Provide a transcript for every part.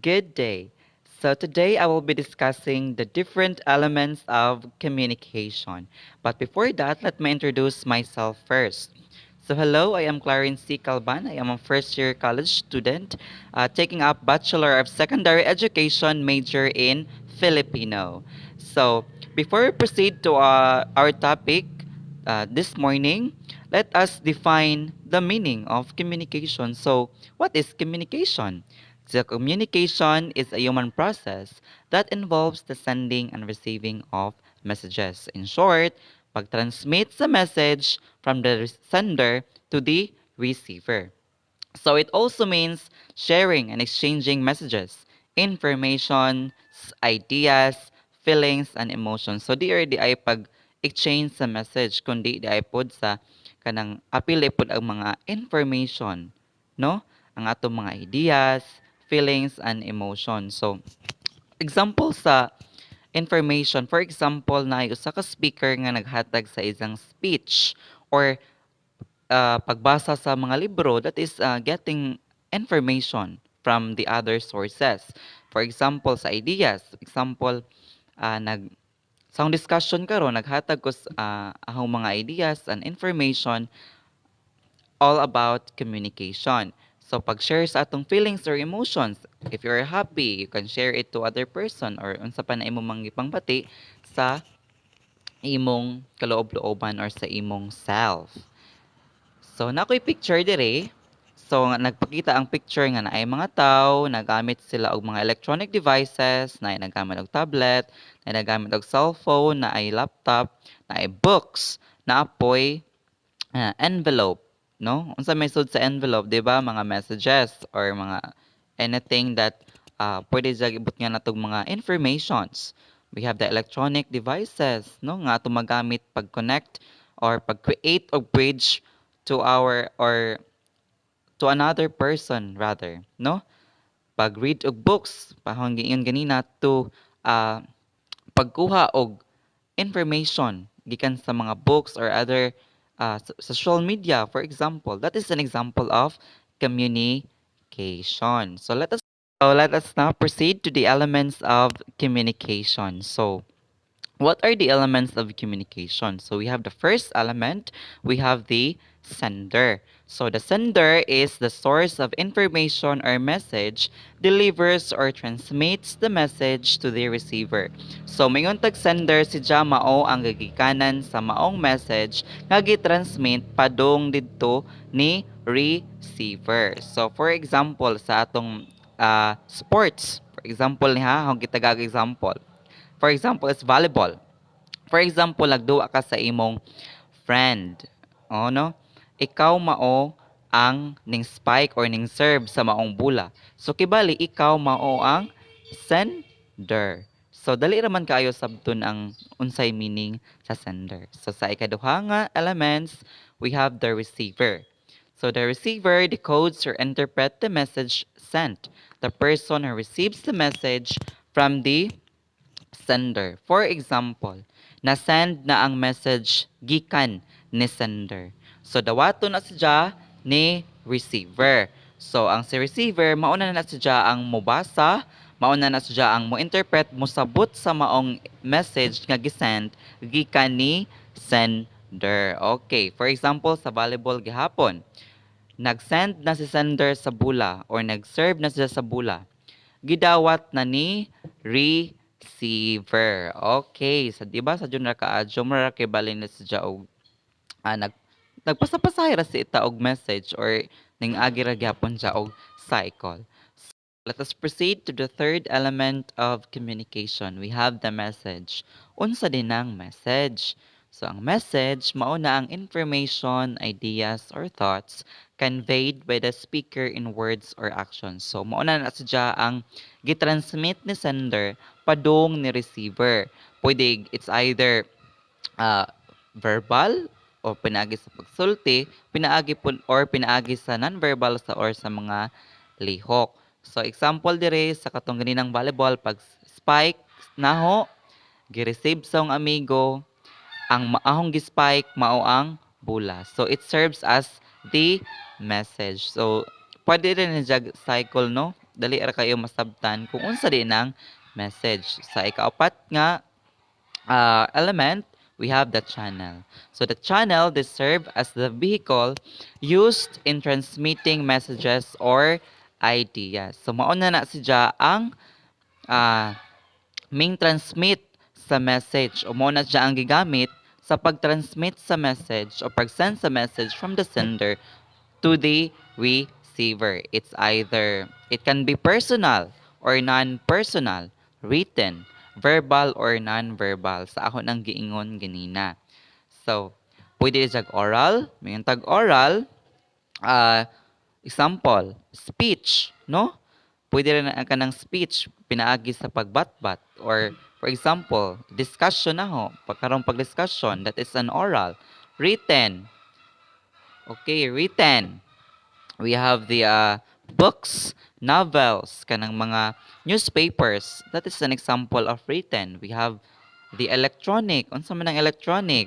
Good day. So today I will be discussing the different elements of communication. But before that, let me introduce myself first. So hello, I am Clarence C. Calban. I am a first year college student taking up Bachelor of Secondary Education major in Filipino. So before we proceed to our topic this morning, let us define the meaning of communication. So what is communication? So communication is a human process that involves the sending and receiving of messages. In short, pag-transmit sa message from the sender to the receiver. So it also means sharing and exchanging messages, information, ideas, feelings, and emotions. So di ay pag-exchange sa message, kundi di ay pod sa kanang apil pod ang mga information, no? Ang atong mga ideas, feelings, and emotions. So example sa information, for example, na usa ka speaker nga naghatag sa isang speech or pagbasa sa mga libro, that is getting information from the other sources. For example, sa ideas. Example, sa discussion karon naghatag ko ahong mga ideas and information all about communication. So pag-share sa atong feelings or emotions, if you're happy, you can share it to other person or unsa pa na imong mangipangbati sa imong kaloob-looban or sa imong self. So nakoy picture dire. So nagpakita ang picture nga naay mga tao, nagamit sila og mga electronic devices, naay nagamit og tablet, naay nagamit og cellphone, naay laptop, naay books, naapoy envelope, no? Unsa may sud sa envelope, 'di ba? Mga messages or mga anything that pwede sa ibot nga natong mga informations. We have the electronic devices, no? Nga ato magamit pag-connect or pag-create og bridge to our or to another person rather, no? Pag-read og books, pahong giingon ganina to uh, pagkuha og information gikan sa mga books or other social media, for example. That is an example of communication. So let us now proceed to the elements of communication. So what are the elements of communication? So we have the first element, we have the sender. So the sender is the source of information or message, delivers or transmits the message to the receiver. So mayon tag sender si ja mao ang gigikanan sa maong message nga gi-transmit padung didto ni receiver. So for example sa atong sports, for example ni ha, akong gitagag example. For example, is volleyball. For example, nagduwa ka sa imong friend. O, no? Ikaw mao ang ning spike or ning serve sa maong bola. So, kibali, ikaw mao ang sender. So, dali raman kaayo sabton ang unsay meaning sa sender. So, sa ikaduha nga elements, we have the receiver. So, the receiver decodes or interpret the message sent. The person who receives the message from the sender. For example, na-send na ang message gikan ni sender. So, dawato na siya ni receiver. So, ang si receiver, mauna na siya ang mobasa, mauna na siya ang mo-interpret, musabot sa maong message nga gisend gikan ni sender. Okay, for example, sa volleyball gihapon, nag-send na si sender sa bula or nag-serve na siya sa bula, gidawat na ni receiver. Okay, sa di ba sa jud ra kaadyo mo ra kay balin na siya og nag nagpasapasahay ra si ita og message or ning agi ra gyapon siya og cycle. So, let us proceed to the third element of communication. We have the message. Unsa din ang message? So ang message mao na ang information, ideas or thoughts conveyed by the speaker in words or actions. So mao na siya ang gitransmit ni sender padung ni receiver. Pwede it's either uh, verbal o pinaagi sa pagsulti, pinaagi po or pinaagi sa non-verbal sa or sa mga lihok. So example dire sa katong ganinang volleyball pag spike naho gi-receive sa ang amigo, ang maahong gi-spike mao ang bola. So it serves as the message. So pwede rin ni jag cycle, no? dali ra kayo masabtan kung unsa di nang message. Sa ikaapat nga element, we have the channel. So the channel, they serve as the vehicle used in transmitting messages or ideas. So mauna na siya ang ah, main transmit sa message o muna siya ang gigamit sa pag-transmit sa message o pag-send sa message from the sender to the receiver. It's either, it can be personal or non-personal, written, verbal or non-verbal. Sa ako nang giingon ganina. So, pwede siya oral, may tag oral, example, speech, no? Pwede rin ang kanang speech pinaagi sa pagbatbat or for example, discussion na ho, pagkaroon pag-discussion, that is an oral. Written, okay, written. We have the books, novels, kanang mga newspapers. That is an example of written. We have the electronic. Unsa man ang electronic?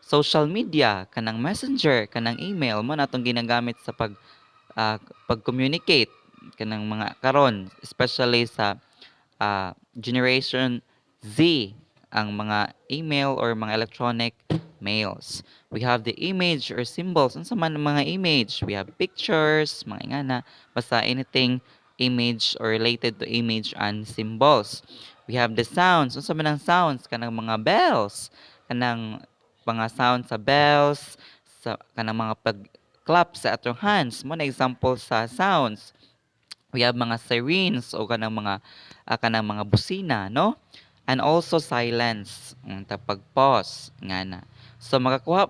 Social media, kanang messenger, kanang email mo natong ginagamit sa pag-communicate kanang mga karon, especially sa Generation Z, ang mga email or mga electronic mails. We have the image or symbols. Unsa man ang mga image? We have pictures, mga ingana, basta anything image or related to image and symbols. We have the sounds. Unsa man ang sounds? Kanang mga bells, kanang mga sound sa bells, sa kanang mga pag-clap sa atong hands. Mo na example sa sounds. We have mga sirens o kanang mga busina, no? And also silence, pag-pause nga na. So makakuha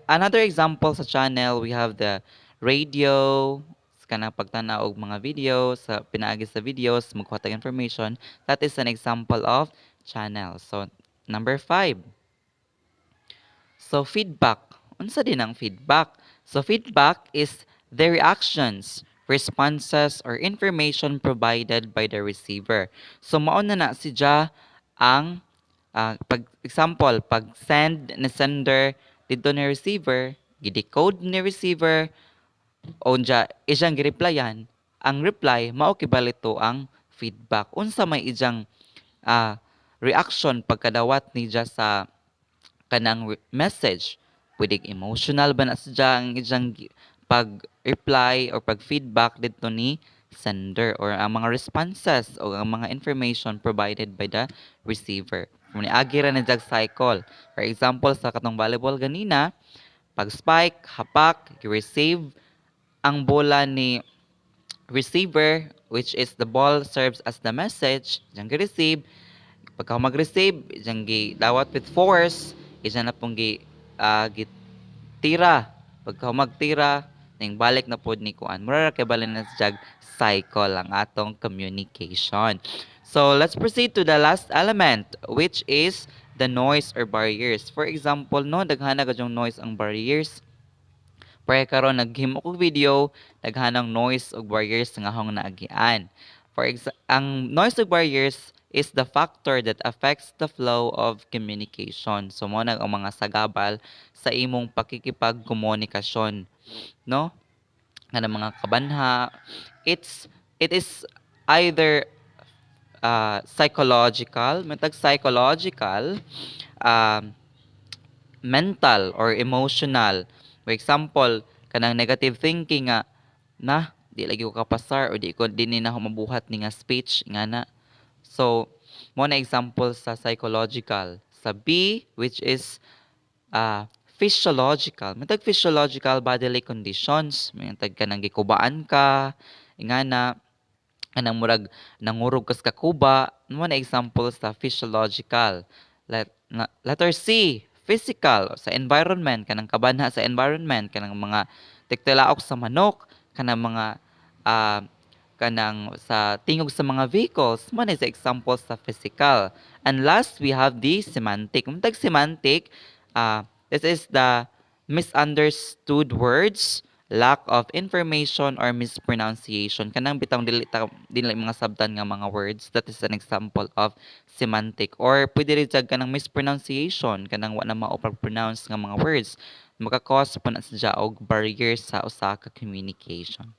another example sa channel, we have the radio, kanang pagtanaw og mga videos, sa pinaagi sa videos, magkuha tag information. That is an example of channel. So number 5. So feedback. Unsa din ang feedback? So feedback is the reactions, responses, or information provided by the receiver. So mao na siya ang pag example, pag send ni sender dito ni receiver, gidecode ni receiver, unja iyang gi-replyan, ang reply mao kibalito ang feedback. Unsa may iyang reaction pagkadawat niya sa kanang message. Pwedeng emotional ba na sadya ang iyang pag-reply or pag-feedback dito ni sender or ang mga responses o ang mga information provided by the receiver. Kung niagi ra na jag cycle. For example, sa katong volleyball ganina, pag spike, hapak, receive ang bola ni receiver, which is the ball serves as the message, diyang receive. Pagka mag-receive, diyang dawat with force, isa na pong gitira. Pagka magtira, ning balik na pod ni kuan. Mura ra kay balik na sa cycle ang atong communication. So let's proceed to the last element, which is the noise or barriers. For example, no, daghana yung noise ang barriers. Para karon naghimo kog video, daghanang noise ug barriers nga hong naagian. Ang noise ug barriers is the factor that affects the flow of communication. So mo ang mga sagabal sa imong pakikipagkomunikasyon, no? Nga mga kabanha, it is either psychological, matag psychological, um, mental or emotional. For example, kanang negative thinking nga na di lagi ko kapasar o di ni na ako mabuhat ni nga speech nga na. So, mo na example sa psychological. Sa B, which is physiological. Matag physiological bodily conditions. Matag ka nang gikubaan ka, nga na, anang murag nangurog kas kakuba. Mo na example sa physiological. Letter C, physical, sa environment, kanang kabanha sa environment, kanang mga tiktilaok sa manok, kanang mga kanang sa tingog sa mga vehicles, man is example sa physical. And last, we have the semantic. Muntag semantic, this is the misunderstood words, lack of information or mispronunciation. Kanang bitang dili mga sabtan nga mga words, that is an example of semantic. Or pwede rin jag kanang mispronunciation, kanang wa na mao-pronounce nga mga words. Maka-cause po na siya og barrier sa usa ka communication.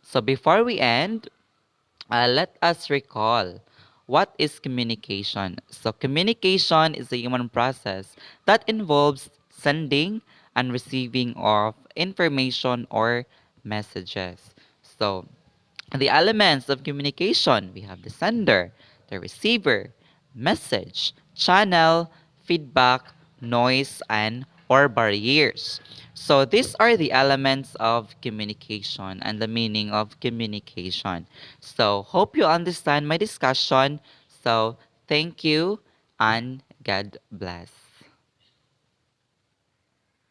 So before we end, Let us recall what is communication. So, communication is a human process that involves sending and receiving of information or messages. So, the elements of communication, we have the sender, the receiver, message, channel, feedback, noise, and or barriers. So these are the elements of communication and the meaning of communication. So hope you understand my discussion. So thank you and God bless.